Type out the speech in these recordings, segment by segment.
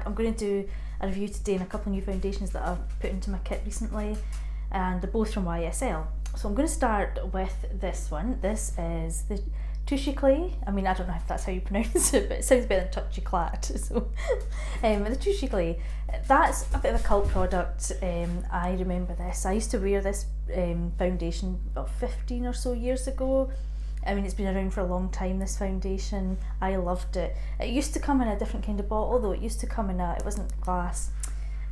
I'm going to do a review today on a couple of new foundations that I've put into my kit recently, and they're both from YSL. So I'm going to start with this one. This is the Touchy Clay. I mean, I don't know if that's how you pronounce it, but it sounds better than Touchy Clat. So the Touchy Clay, that's a bit of a cult product. I remember this. I used to wear this foundation about 15 or so years ago. I mean, it's been around for a long time, this foundation. I loved it. It used to come in a different kind of bottle, though. It used to come in it wasn't glass.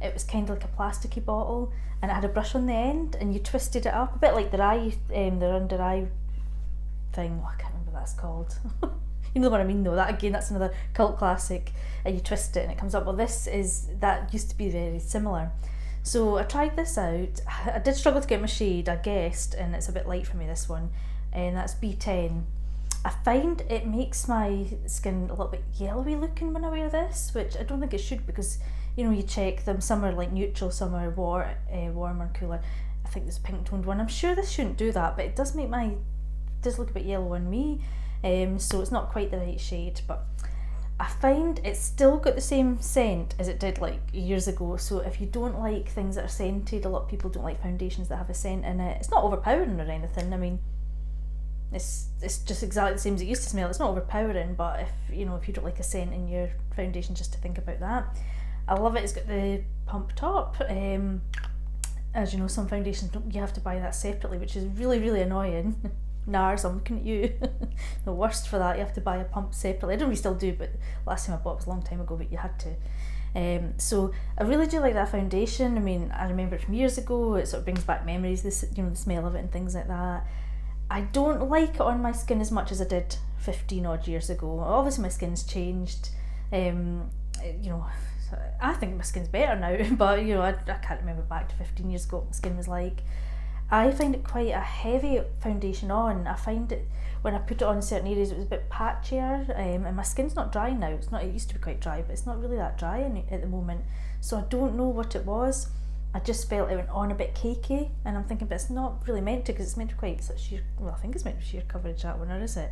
It was kind of like a plasticky bottle, and it had a brush on the end, and you twisted it up, a bit like the under eye thing. Oh, I can't remember what that's called. You know what I mean, though. That again, that's another cult classic. And you twist it, and it comes up. Well, that used to be very similar. So I tried this out. I did struggle to get my shade, I guessed, and it's a bit light for me, this one. And that's B10. I find it makes my skin a little bit yellowy looking when I wear this, which I don't think it should, because you know, you check them, some are like neutral, some are warmer and cooler. I think there's a pink toned one. I'm sure this shouldn't do that, but it does make does look a bit yellow on me, so it's not quite the right shade, but I find it's still got the same scent as it did like years ago. So if you don't like things that are scented, a lot of people don't like foundations that have a scent in it. It's not overpowering or anything. I mean, it's just exactly the same as it used to smell. It's not overpowering, but if you don't like a scent in your foundation, just to think about that. I love it. It's got the pump top. As you know, some foundations you have to buy that separately, which is really, really annoying. NARS, I'm looking at you. The worst for that, you have to buy a pump separately. I don't really still do, but last time I bought it was a long time ago, but you had to. So I really do like that foundation. I mean, I remember it from years ago. It sort of brings back memories, the smell of it and things like that. I don't like it on my skin as much as I did 15 odd years ago. Obviously my skin's changed. I think my skin's better now, but I can't remember back to 15 years ago what my skin was like. I find it quite a heavy foundation on. I find it, when I put it on in certain areas, it was a bit patchier, and my skin's not dry now. It used to be quite dry, but it's not really that dry at the moment. So I don't know what it was. I just felt it went on a bit cakey, and I'm thinking, but it's not really meant to, because it's meant to be quite such sheer, well, I think it's meant to be sheer coverage, that one, or is it?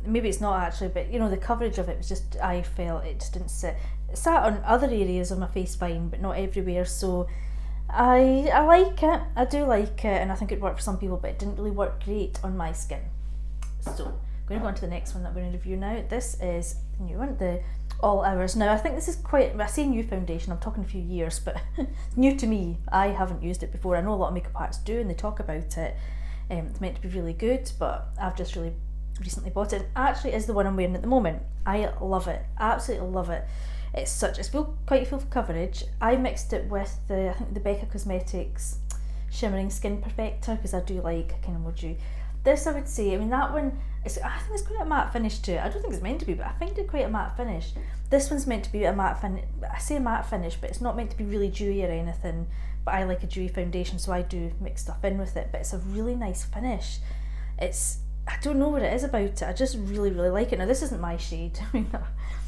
Maybe it's not actually, but the coverage of it was just, I felt it just didn't sit. It sat on other areas of my face fine, but not everywhere. So I like it. I do like it, and I think it worked for some people, but it didn't really work great on my skin. So I'm going to go on to the next one that we're going to review now. This is the new one, the All Hours. Now I think this is quite, I say new foundation, I'm talking a few years, but it's new to me. I haven't used it before. I know a lot of makeup artists do, and they talk about it. It's meant to be really good, but I've just really recently bought it. It actually is the one I'm wearing at the moment. I love it, absolutely love it. It's quite full coverage. I mixed it with I think the Becca Cosmetics Shimmering Skin Perfector, because I do like kind of more dewy. This, I would say, I mean, that one, I think it's quite a matte finish to it. I don't think it's meant to be, but I find it quite a matte finish. This one's meant to be a matte finish. I say matte finish, but it's not meant to be really dewy or anything, but I like a dewy foundation, so I do mix stuff in with it, but it's a really nice finish. I don't know what it is about it. I just really, really like it. Now, this isn't my shade. I mean,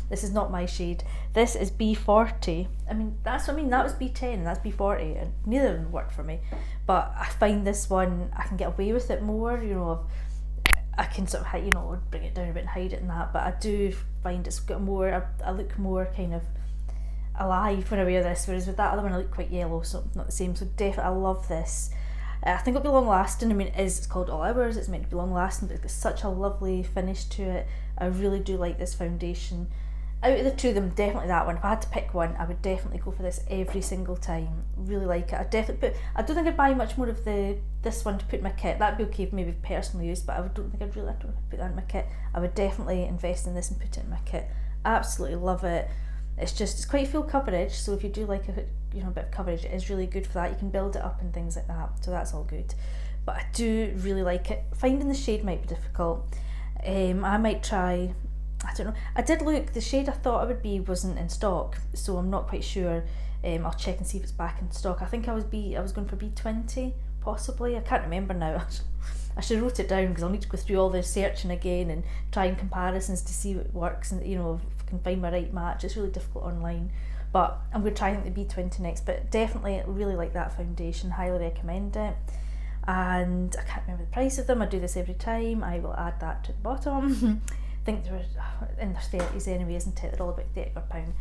this is not my shade. This is B40. I mean, that was B10 and that's B40, and neither of them worked for me. But I find this one, I can get away with it more, I can sort of, bring it down a bit and hide it and that, but I do find it's got more, I look more kind of alive when I wear this, whereas with that other one I look quite yellow, so not the same. So definitely, I love this. I think it'll be long lasting. I mean, it's called All Hours, it's meant to be long lasting, but it's got such a lovely finish to it. I really do like this foundation. Out of the two of them, definitely that one. If I had to pick one, I would definitely go for this every single time. Really like it. I don't think I'd buy much more of this one to put in my kit. That'd be okay for maybe personal use, but I don't think I'd put that in my kit. I would definitely invest in this and put it in my kit. Absolutely love it. It's quite full coverage, so if you do like a bit of coverage, it is really good for that. You can build it up and things like that, so that's all good. But I do really like it. Finding the shade might be difficult. I might try, I don't know. I did look, the shade I thought it would be wasn't in stock, so I'm not quite sure. I'll check and see if it's back in stock. I think I was going for B20, possibly. I can't remember now. I should have wrote it down, because I'll need to go through all the searching again and trying comparisons to see what works, and if I can find my right match. It's really difficult online, but I'm going to try the B20 next. But definitely really like that foundation, highly recommend it. And I can't remember the price of them. I do this every time. I will add that to the bottom. I think they were in their 30s anyway, isn't it? They're all about £30.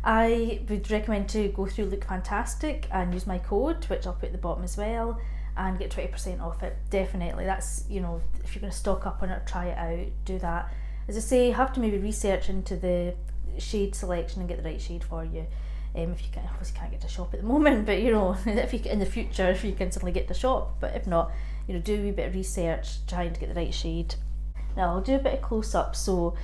I would recommend to go through Look Fantastic and use my code, which I'll put at the bottom as well, and get 20% off it. Definitely, that's, you know, if you're going to stock up on it, try it out, do that. As I say, you have to maybe research into the shade selection and get the right shade for you. If you can, obviously can't get to shop at the moment, but you know, if you in the future, if you can suddenly get to shop, but if not, you know, do a wee bit of research trying to get the right shade. Now I'll do a bit of close up, so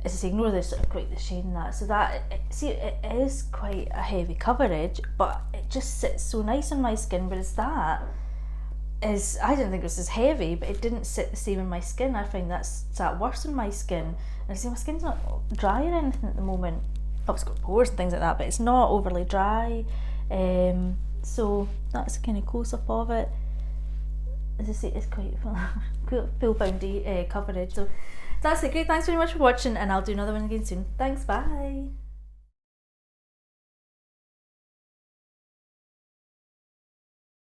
as I say, ignore this sort of quite the shade and that. So that, see, it is quite a heavy coverage, but it just sits so nice on my skin. Whereas that is, I didn't think it was as heavy, but it didn't sit the same in my skin. I find that's sat worse on my skin. And I see my skin's not dry or anything at the moment. Oh, it's got pores and things like that, but it's not overly dry. So that's kind of close up of it. As I say, it's quite full coverage. So that's it. Great. Thanks very much for watching, and I'll do another one again soon. Thanks. Bye.